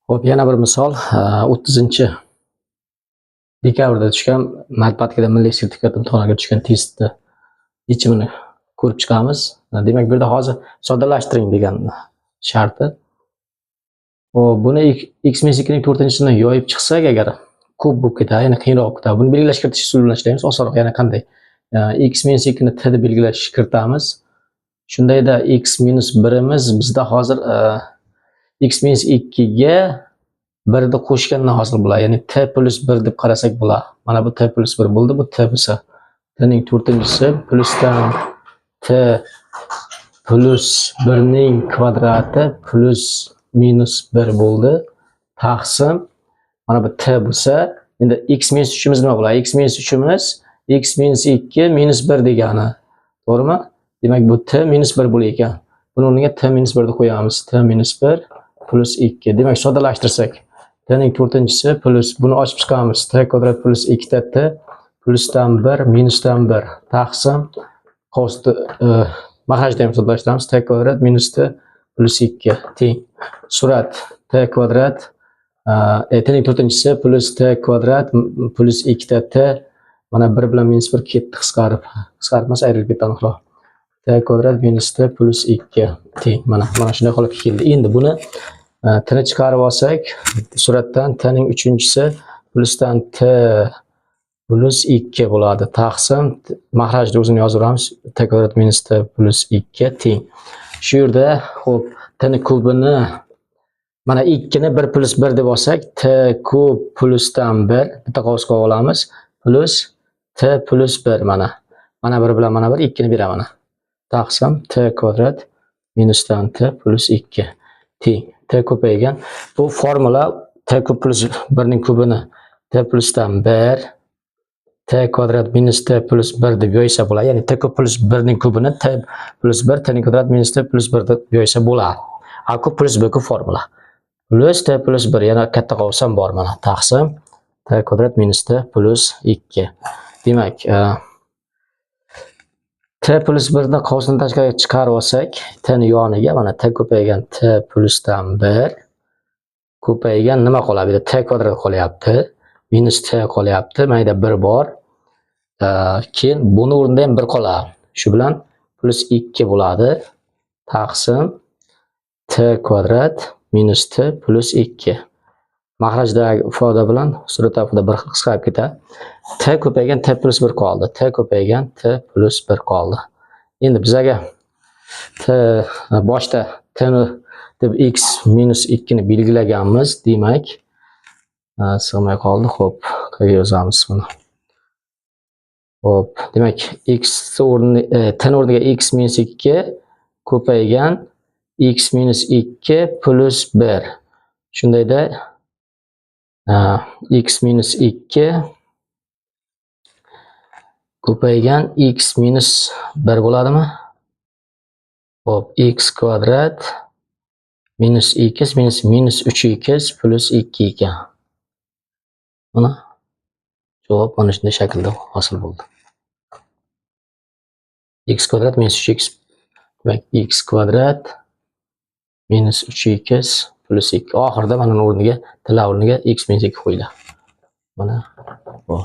Xo'p, yana bir misol 30-dekabrda tushgan matematikada milliy sertifikat imtihoniga tushgan testni yechimini ko'rib chiqamiz. Demak, bu yerda hozir soddalashtiring degan sharti. Xo'p, buni x minus 2 ning 4-chisini yoyib chiqsak agar ko'p bo'lib ketadi, yana qiyinroq bo'lib ketadi. Buni belgilash kiritish usuli bilan ishlaymiz. Osonroq. Yana qanday? X minus 2 ni t deb belgilash kiritamiz. Shundayda x minus 1imiz bizda hozir x minus 2 ga 1 ni qo'shgandan hosil bo'ladi. Ya'ni t plus 1 deb qarasak bo'ladi. Mana bu t plus 1 bo'ldi. Bu t bo'lsa, t ning 4-chisi plusdan t plus 1 ning kvadrati plus minus 1 bo'ldi. Taqsim mana bu t bo'lsa, endi x minus 3imiz nima bo'ladi? X minus 3imiz x minus 2 minus 1 degani. To'g'rimi? Demak, bu t minus 1 bo'lar ekan. Buni o'rniga t minus 1 deb qo'yamiz. T minus 1 plus 2. Demak, soddalashtirsak, t ning 4-chisi plus buni ochib chiqamiz. T kvadrat plus 2 t plusdan 1 minusdan 1 taqsim qosdi mahrajda ham soddalashtiramiz. T kvadrat minus t plus 2 teng. Surat t kvadrat t ning 4-chisi plus t kvadrat plus 2 t mana 1 bilan minus 1 ketdi qisqarib ayrilib ketdi aniqroq. T kvadrat minus t plus 2 teng. Mana shunday holatga keldi. Endi buni t ni chiqarib olsak, suratdan t ning 3-chisi plusdan t plus 2 bo'ladi. Taqsim mahrajda o'zini yozaveramiz. T kvadrat minus t plus 2 teng. Shu yerda xo'p, t ni kubini mana 2 ni 1 plus 1 deb olsak, t kub plusdan 1 bitta qovusga olamiz plus t plus 1 mana 1 bilan mana 1 2 ni beraman. Taqsim t kvadrat minusdan t plus 2 teng. T ko'paygan. Bu formula t kub plus 1 ning kubini t plusdan 1 t kvadrat minus t plus 1 deb yoysa bo'ladi. Ya'ni t kub plus 1 ning kubini t plus 1 t ning kvadrat minus t plus 1 deb yoysa bo'ladi. A kub plus b kub formula. Plus t plus 1 yana katta qovsam bor mana. Taqsim t kvadrat minus t plus 2. Demak, t plus 1 ni qovusdan tashqariga chiqarib olsak, t ni yoniga mana t ko'paygan t plusdan 1 ko'paygan nima qoladi? Bu yerda t kvadrat qolyapti, minus t qolyapti, mayda 1 bor. Keyin buni o'rnida ham 1 qoladi. Shu bilan plus 2 bo'ladi. Taqsim t kvadrat minus t plus 2. Mahrajdagi ifoda bilan surat tarafida bir xil qisqarib ketadi. T ko'paygan t plus 1 qoldi. T ko'paygan t plus 1 qoldi. Endi bizaga t boshda t ni deb x minus 2 ni belgilaganmiz. Demak, sig'may qoldi. Xo'p, qayerga yozamiz buni? Xo'p, demak, x o'rniga t o'rniga x minus 2 ko'paygan x minus 2 plus 1. Shundayda x minus 2 ko'paygan x minus 1 bo'ladimi? Xo'p, x kvadrat minus 2 minus 3x plus 2 ekan. Mana javob mana shunday shaklda hosil bo'ldi. X kvadrat minus 3x, demak x kvadrat minus 3x plus 2. Oxirida mana o'rniga, tilla o'rniga x minus 2 qo'yiladi. Mana bu.